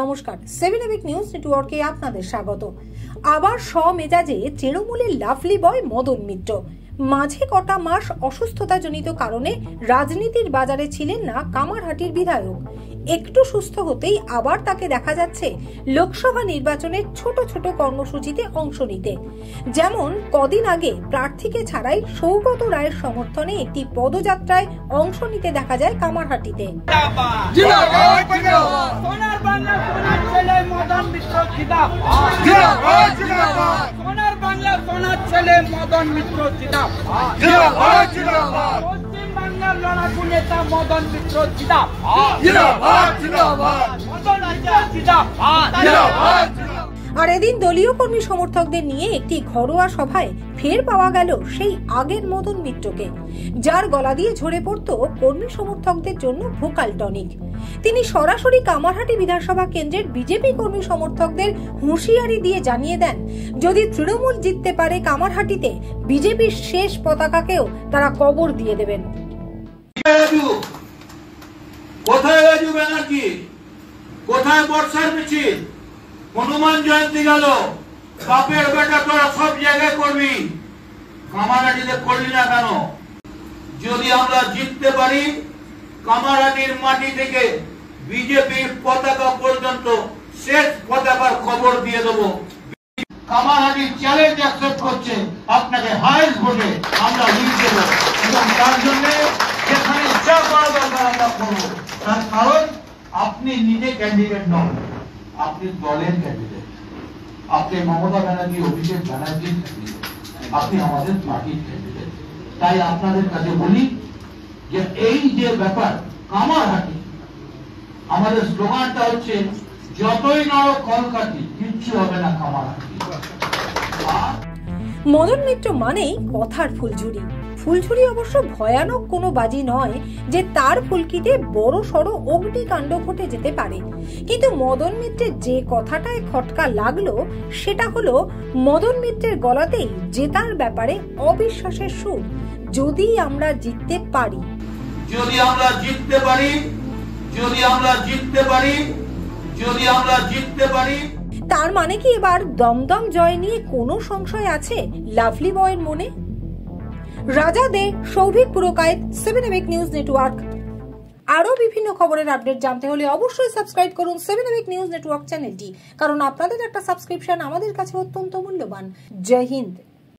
নমস্কার, 7 এবিক নিউজ নেটওয়ার্কে আপনাদের স্বাগত। আবার স্বমেজাজে তৃণমূলের লাভলি বয় মদন মিত্র। মাঝে কটা মাস অসুস্থতাজনিত কারণে রাজনীতির বাজারে ছিলেন না কামারহাটির বিধায়ক। একটু সুস্থ হতেই আবার তাকে দেখা যাচ্ছে লোকসভা নির্বাচনের ছোট ছোট কর্মসূচিতে অংশ নিতে। যেমন কদিন আগে প্রার্থীকে ছাড়াই সৌগত রায়ের সমর্থনে একটি পদযাত্রায় অংশ নিতে দেখা যায় কামারহাটিতে। আর এদিন দলীয় কর্মী সমর্থকদের নিয়ে একটি ঘরোয়া সভায় ফের পাওয়া গেল সেই আগের মদন মিত্রকে, যার গলা দিয়ে ঝরে পড়ত কর্মী সমর্থকদের জন্য ভোকাল টনিক। তিনি সরাসরি কামারহাটি বিধানসভা কেন্দ্রের বিজেপি কর্মী সমর্থকদের হুঁশিয়ারি দিয়ে জানিয়ে দেন, যদি তৃণমূল জিততে পারে কামারহাটিতে, বিজেপির শেষ পতাকাকেও তারা কবর দিয়ে দেবেন। কোথায় রাজু ব্যানার্জি, কোথায় বর্ষার মিছিল, হনুমান জয়ন্তী গেল, বাপের বেটা তোরা সব জায়গায় করবি, কামারহাটিতে করলি না কেন? যদি আমরা জিততে পারি, কামারহাটির মাটি থেকে বিজেপির পতাকা পর্যন্ত শেষ পতাকার খবর দিয়ে দেবো। কামারহাটির চ্যালেঞ্জ অ্যাকসেপ্ট করছে, আপনাকে হাইস্ট ভোটে আমরা লিড দেবো এবং তার জন্য যেখানে যা করা দরকার আমরা করবো। তার কারণ আপনি নিজে ক্যান্ডিডেট নন, আপনি দলের ক্যান্ডিডেট, আপনি মমতা ব্যানার্জি, অভিষেক ব্যানার্জির ক্যান্ডিডেট, আপনি আমাদের পার্টির ক্যান্ডিডেট। তাই আপনাদের কাছে বলি যে এই যে ব্যাপার কামারহাটি, আমাদের স্লোগানটা হচ্ছে যতই নরক কলকাতি, কিচ্ছু হবে না কামারহাটি। মদন মিত্র মানেই কথার ফুলঝুরি। ফুলঝুরি অবশ্য ভয়ানক কোনো বাজি নয় যে তার ফুলকিতে বড় সড়ো অগ্নিকাণ্ড ঘটে যেতে পারে। কিন্তু মদন মিত্রের যে কথাটায় খটকা লাগলো সেটা হলো মদন মিত্রের গলাতেই জেতার ব্যাপারে অবিশ্বাসের সুর। যদি আমরা জিততে পারি, যদি আমরা জিততে পারি, যদি আমরা জিততে পারি, যদি আমরা জিততে পারি। তার মানে কি এবার দমদম জয় নিয়ে কোনো সংশয় আছে লাভলি বয়ের মনে? রাজা দে, সৌভিক পুরকায়েত, 7 এবিক নিউজ নেটওয়ার্ক। আরো বিভিন্ন খবরের আপডেট জানতে হলে অবশ্যই সাবস্ক্রাইব করুন 7 এবিক নিউজ নেটওয়ার্ক চ্যানেলটি, কারণ আপনাদের একটা সাবস্ক্রিপশন আমাদের কাছে অত্যন্ত মূল্যবান। জয় হিন্দ।